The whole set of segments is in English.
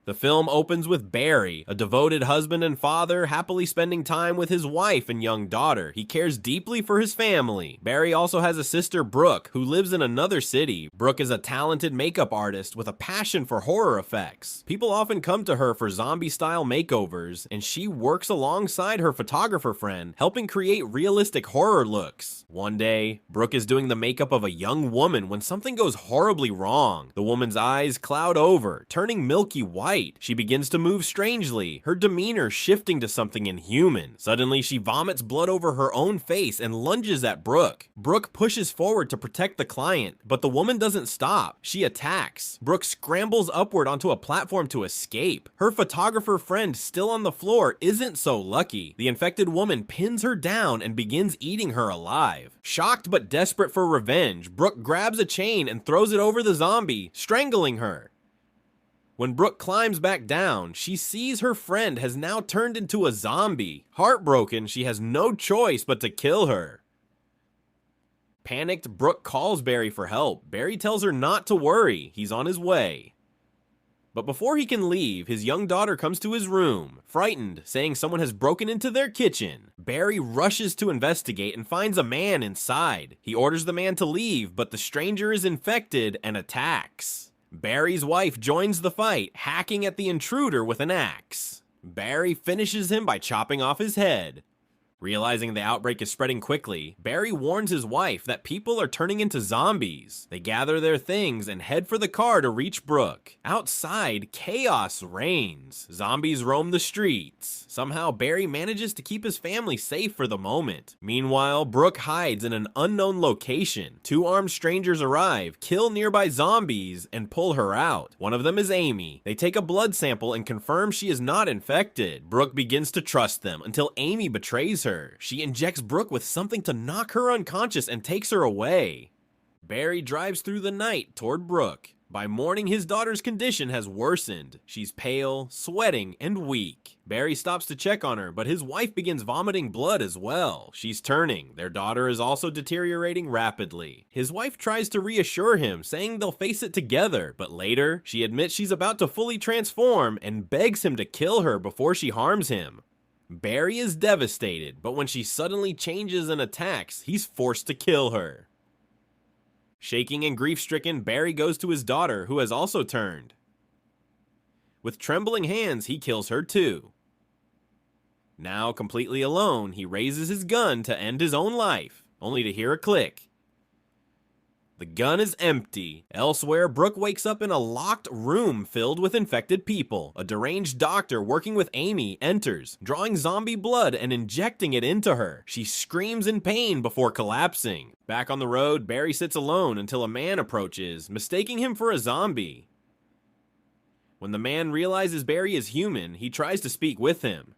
The film opens with Barry, a devoted husband and father, happily spending time with his wife and young daughter. He cares deeply for his family. Barry also has a sister, Brooke, who lives in another city. Brooke is a talented makeup artist with a passion for horror effects. People often come to her for zombie-style makeovers, and she works alongside her photographer friend, helping create realistic horror looks. One day, Brooke is doing the makeup of a young woman when something goes horribly wrong. The woman's eyes cloud over, turning milky white. She begins to move strangely, her demeanor shifting to something inhuman. Suddenly, she vomits blood over her own face and lunges at Brooke. Brooke pushes forward to protect the client, but the woman doesn't stop. She attacks. Brooke scrambles upward onto a platform to escape. Her photographer friend, still on the floor, isn't so lucky. The infected woman pins her down and begins eating her alive. Shocked but desperate for revenge, Brooke grabs a chain and throws it over the zombie, strangling her. When Brooke climbs back down, she sees her friend has now turned into a zombie. Heartbroken, she has no choice but to kill her. Panicked, Brooke calls Barry for help. Barry tells her not to worry, he's on his way. But before he can leave, his young daughter comes to his room, frightened, saying someone has broken into their kitchen. Barry rushes to investigate and finds a man inside. He orders the man to leave, but the stranger is infected and attacks. Barry's wife joins the fight, hacking at the intruder with an axe. Barry finishes him by chopping off his head. Realizing the outbreak is spreading quickly, Barry warns his wife that people are turning into zombies. They gather their things and head for the car to reach Brooke. Outside, chaos reigns. Zombies roam the streets. Somehow, Barry manages to keep his family safe for the moment. Meanwhile, Brooke hides in an unknown location. Two armed strangers arrive, kill nearby zombies, and pull her out. One of them is Amy. They take a blood sample and confirm she is not infected. Brooke begins to trust them until Amy betrays her. She injects Brooke with something to knock her unconscious and takes her away. Barry drives through the night toward Brooke. By morning, his daughter's condition has worsened. She's pale, sweating, and weak. Barry stops to check on her, but his wife begins vomiting blood as well. She's turning. Their daughter is also deteriorating rapidly. His wife tries to reassure him, saying they'll face it together, but later, she admits she's about to fully transform and begs him to kill her before she harms him. Barry is devastated, but when she suddenly changes and attacks, he's forced to kill her. Shaking and grief-stricken, Barry goes to his daughter, who has also turned. With trembling hands, he kills her too. Now completely alone, he raises his gun to end his own life, only to hear a click. The gun is empty. Elsewhere, Brooke wakes up in a locked room filled with infected people. A deranged doctor working with Amy enters, drawing zombie blood and injecting it into her. She screams in pain before collapsing. Back on the road, Barry sits alone until a man approaches, mistaking him for a zombie. When the man realizes Barry is human, he tries to speak with him.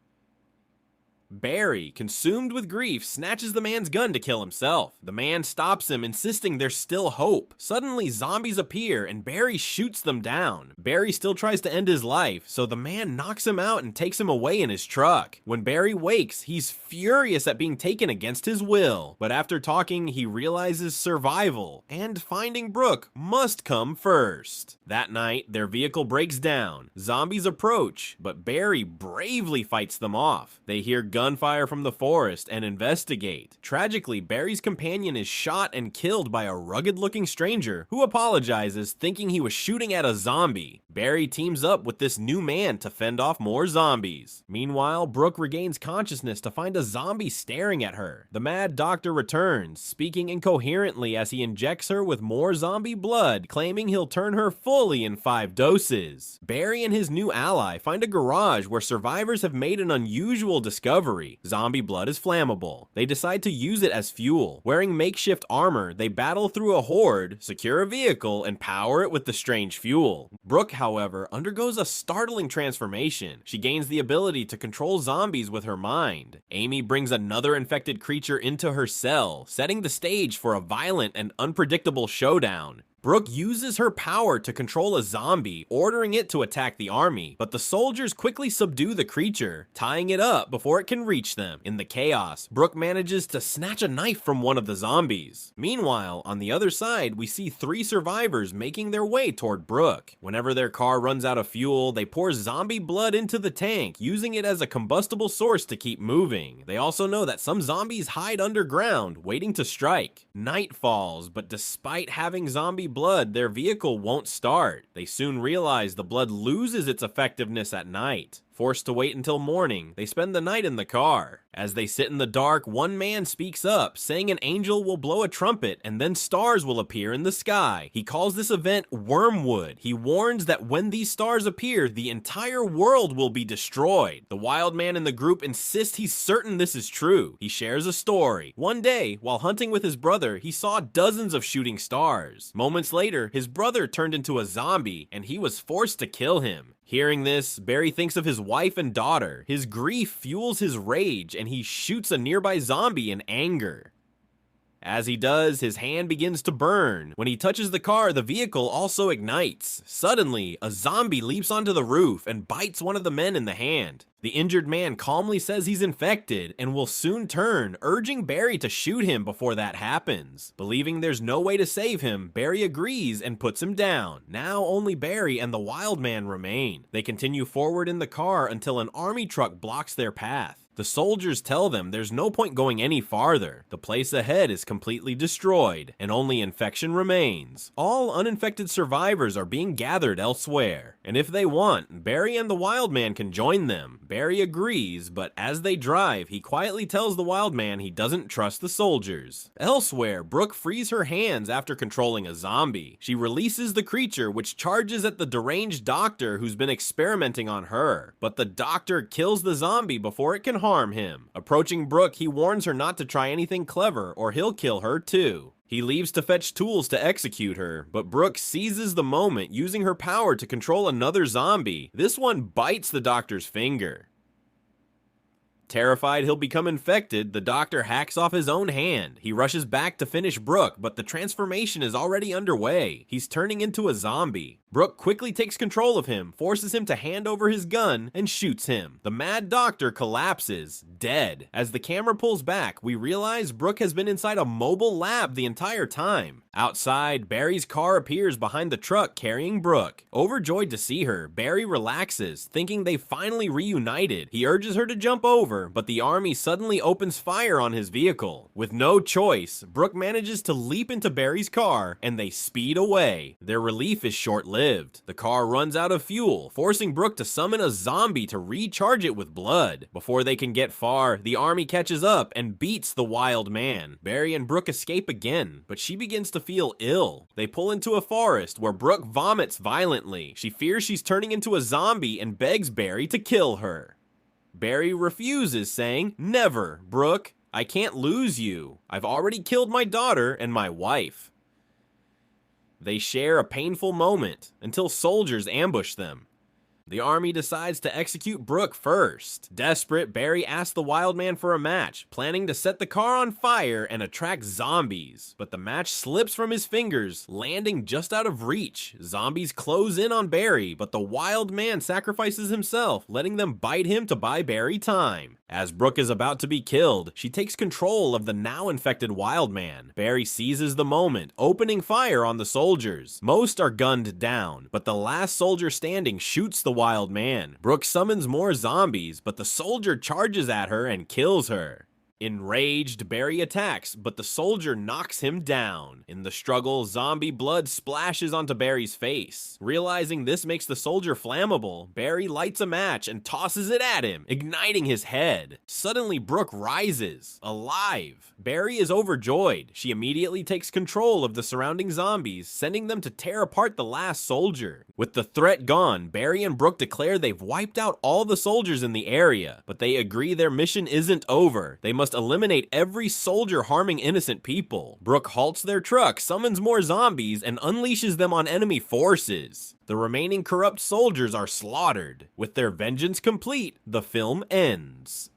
Barry, consumed with grief, snatches the man's gun to kill himself. The man stops him, insisting there's still hope. Suddenly, zombies appear, and Barry shoots them down. Barry still tries to end his life, so the man knocks him out and takes him away in his truck. When Barry wakes, he's furious at being taken against his will. But after talking, he realizes survival and finding Brooke must come first. That night, their vehicle breaks down. Zombies approach, but Barry bravely fights them off. They hear gunfire from the forest and investigate. Tragically, Barry's companion is shot and killed by a rugged-looking stranger who apologizes, thinking he was shooting at a zombie. Barry teams up with this new man to fend off more zombies. Meanwhile, Brooke regains consciousness to find a zombie staring at her. The mad doctor returns, speaking incoherently as he injects her with more zombie blood, claiming he'll turn her fully in 5 doses. Barry and his new ally find a garage where survivors have made an unusual discovery. Zombie blood is flammable. They decide to use it as fuel. Wearing makeshift armor, they battle through a horde, secure a vehicle, and power it with the strange fuel. Brooke, however, undergoes a startling transformation. She gains the ability to control zombies with her mind. Amy brings another infected creature into her cell, setting the stage for a violent and unpredictable showdown. Brooke uses her power to control a zombie, ordering it to attack the army, but the soldiers quickly subdue the creature, tying it up before it can reach them. In the chaos, Brooke manages to snatch a knife from one of the zombies. Meanwhile, on the other side, we see 3 survivors making their way toward Brooke. Whenever their car runs out of fuel, they pour zombie blood into the tank, using it as a combustible source to keep moving. They also know that some zombies hide underground, waiting to strike. Night falls, but despite having zombie blood, their vehicle won't start. They soon realize the blood loses its effectiveness at night. Forced to wait until morning, they spend the night in the car. As they sit in the dark, one man speaks up, saying an angel will blow a trumpet and then stars will appear in the sky. He calls this event Wyrmwood. He warns that when these stars appear, the entire world will be destroyed. The wild man in the group insists he's certain this is true. He shares a story. One day, while hunting with his brother, he saw dozens of shooting stars. Moments later, his brother turned into a zombie and he was forced to kill him. Hearing this, Barry thinks of his wife and daughter. His grief fuels his rage, and he shoots a nearby zombie in anger. As he does, his hand begins to burn. When he touches the car, the vehicle also ignites. Suddenly, a zombie leaps onto the roof and bites one of the men in the hand. The injured man calmly says he's infected and will soon turn, urging Barry to shoot him before that happens. Believing there's no way to save him, Barry agrees and puts him down. Now only Barry and the wild man remain. They continue forward in the car until an army truck blocks their path. The soldiers tell them there's no point going any farther. The place ahead is completely destroyed, and only infection remains. All uninfected survivors are being gathered elsewhere, and if they want, Barry and the wild man can join them. Barry agrees, but as they drive, he quietly tells the wild man he doesn't trust the soldiers. Elsewhere, Brooke frees her hands after controlling a zombie. She releases the creature, which charges at the deranged doctor who's been experimenting on her, but the doctor kills the zombie before it can harm him. Approaching Brooke, he warns her not to try anything clever or he'll kill her too. He leaves to fetch tools to execute her, but Brooke seizes the moment, using her power to control another zombie. This one bites the doctor's finger. Terrified he'll become infected, the doctor hacks off his own hand. He rushes back to finish Brooke, but the transformation is already underway. He's turning into a zombie. Brooke quickly takes control of him, forces him to hand over his gun, and shoots him. The mad doctor collapses, dead. As the camera pulls back, we realize Brooke has been inside a mobile lab the entire time. Outside, Barry's car appears behind the truck carrying Brooke. Overjoyed to see her, Barry relaxes, thinking they finally reunited. He urges her to jump over, but the army suddenly opens fire on his vehicle. With no choice, Brooke manages to leap into Barry's car, and they speed away. Their relief is short-lived. The car runs out of fuel, forcing Brooke to summon a zombie to recharge it with blood. Before they can get far, the army catches up and beats the wild man. Barry and Brooke escape again, but she begins to feel ill. They pull into a forest where Brooke vomits violently. She fears she's turning into a zombie and begs Barry to kill her. Barry refuses, saying, "Never, Brooke. I can't lose you. I've already killed my daughter and my wife." They share a painful moment until soldiers ambush them. The army decides to execute Brooke first. Desperate, Barry asks the wild man for a match, planning to set the car on fire and attract zombies. But the match slips from his fingers, landing just out of reach. Zombies close in on Barry, but the wild man sacrifices himself, letting them bite him to buy Barry time. As Brooke is about to be killed, she takes control of the now infected wild man. Barry seizes the moment, opening fire on the soldiers. Most are gunned down, but the last soldier standing shoots the wild man. Brooke summons more zombies, but the soldier charges at her and kills her. Enraged, Barry attacks, but the soldier knocks him down. In the struggle, zombie blood splashes onto Barry's face. Realizing this makes the soldier flammable, Barry lights a match and tosses it at him, igniting his head. Suddenly, Brooke rises, alive. Barry is overjoyed. She immediately takes control of the surrounding zombies, sending them to tear apart the last soldier. With the threat gone, Barry and Brooke declare they've wiped out all the soldiers in the area, but they agree their mission isn't over. They must eliminate every soldier harming innocent people. Brooke halts their truck, summons more zombies, and unleashes them on enemy forces. The remaining corrupt soldiers are slaughtered. With their vengeance complete, the film ends.